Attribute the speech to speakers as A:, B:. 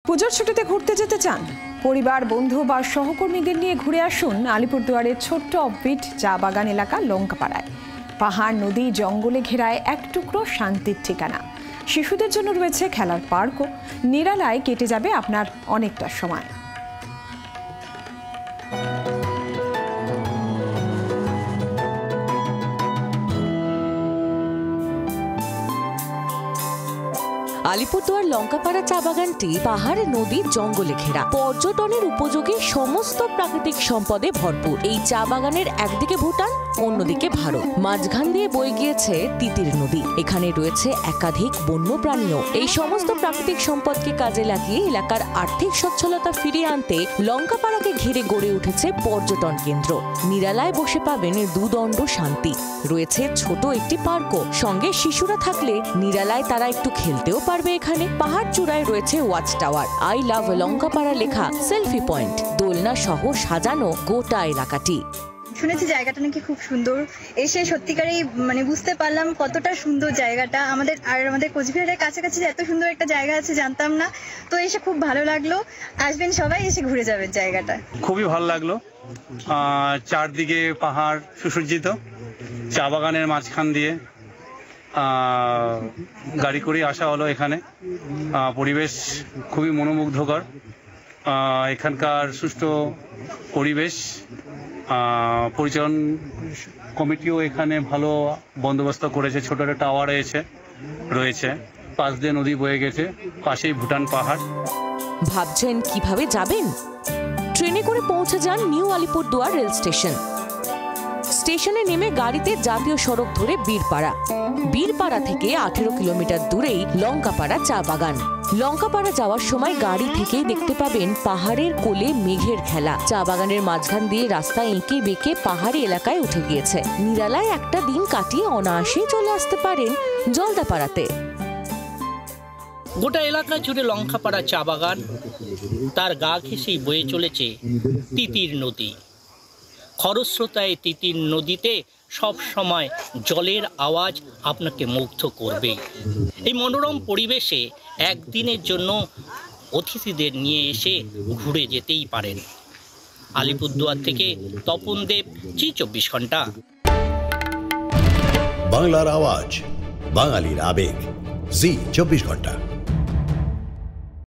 A: পুজোর ছুটিতে ঘুরতে যেতে চান? পরিবার, বন্ধু বা সহকর্মীদের নিয়ে ঘুরে আসুন আলিপুরদুয়ারের ছোট্ট অফবিট চা বাগান এলাকা লঙ্কাপাড়ায়। পাহাড়, নদী, জঙ্গলে ঘেরায় এক টুকরো শান্তির ঠিকানা। শিশুদের জন্য রয়েছে খেলার পার্কও। নিরালায় কেটে যাবে আপনার অনেকটা সময়।
B: আলিপুরদুয়ার লঙ্কাপাড়া চা বাগানটি পাহাড়, নদী, জঙ্গলে ঘেরা। পর্যটনের উপযোগী সমস্ত প্রাকৃতিক সম্পদে ভরপুর। এই চা বাগানের একদিকে ভুটান, অন্যদিকে ভারত। মাঝখান দিয়ে বয়ে গিয়েছে তিতির নদী। এখানে রয়েছে একাধিক বন্য প্রাণীও। এই সমস্ত প্রাকৃতিক সম্পদকে কাজে লাগিয়ে এলাকার আর্থিক সচ্ছলতা ফিরিয়ে আনতে লঙ্কাপাড়াকে ঘিরে গড়ে উঠেছে পর্যটন কেন্দ্র। নিরালায় বসে পাবেন দুদণ্ড শান্তি। রয়েছে ছোট একটি পার্কও। সঙ্গে শিশুরা থাকলে নিরালায় তারা একটু খেলতেও পারবে। এখানে পাহাড় চূড়ায় রয়েছে watch tower, I love Lankapara লেখা সেলফি পয়েন্ট, দোলনা সহ সাজানো গোটা এলাকাটি।
C: শুনেছি জায়গাটা নাকি খুব সুন্দর। এসে সত্যিকারই বুঝতে পারলাম কতটা সুন্দর জায়গাটা। আমাদের কোচবিহারের কাছাকাছি এত সুন্দর একটা জায়গা আছে জানতাম না। তো এসে খুব ভালো লাগলো। আসবেন সবাই, এসে ঘুরে যাবেন জায়গাটা।
D: খুবই ভালো লাগলো। চারদিকে পাহাড় সুসজ্জিত, চা বাগানের মাঝখান দিয়ে গাড়ি করে আসা হলো এখানে। পরিবেশ খুবই মনোমুগ্ধকর। এখানকার সুষ্ঠু পরিবেশ, পরিচালন কমিটিও এখানে ভালো বন্দোবস্ত করেছে। ছোট একটা টাওয়ার রয়েছে, পাশ দিয়ে নদী বয়ে গেছে, পাশেই ভুটান পাহাড়।
B: ভাবছেন কিভাবে যাবেন? ট্রেনে করে পৌঁছে যান নিউ আলিপুরদুয়ার রেল স্টেশন। স্টেশনে নেমে গাড়িতে জাতীয় সড়ক ধরে বীরপাড়া থেকে 18 কিলোমিটার দূরেই লঙ্কাপাড়া চা বাগান। লঙ্কাপাড়া যাওয়ার সময় গাড়ি থেকেই দেখতে পাবেন পাহাড়ের কোলে মেঘের খেলা। চা বাগানের মাঝখান দিয়ে রাস্তা এঁকে বেঁকে পাহাড়ি এলাকায় উঠে গিয়েছে। নিরালায় একটা দিন কাটিয়ে অনায়াসেই চলে আসতে পারেন জলদাপাড়াতে।
E: গোটা এলাকা জুড়ে লঙ্কাপাড়া চা বাগান, তার গা ঘেঁষেই বয়ে চলেছে তিতির নদী। খরস্রোতায় তিতির নদীতে সব সময় জলের আওয়াজ আপনাকে মুগ্ধ করবে। এই মনোরম পরিবেশে একদিনের জন্য অতিথিদের নিয়ে এসে ঘুরে যেতেই পারেন। আলিপুরদুয়ার থেকে তপন দেব, জি 24 ঘন্টা।
F: বাংলার আওয়াজ, বাঙালির আবেগ, জি 24 ঘন্টা।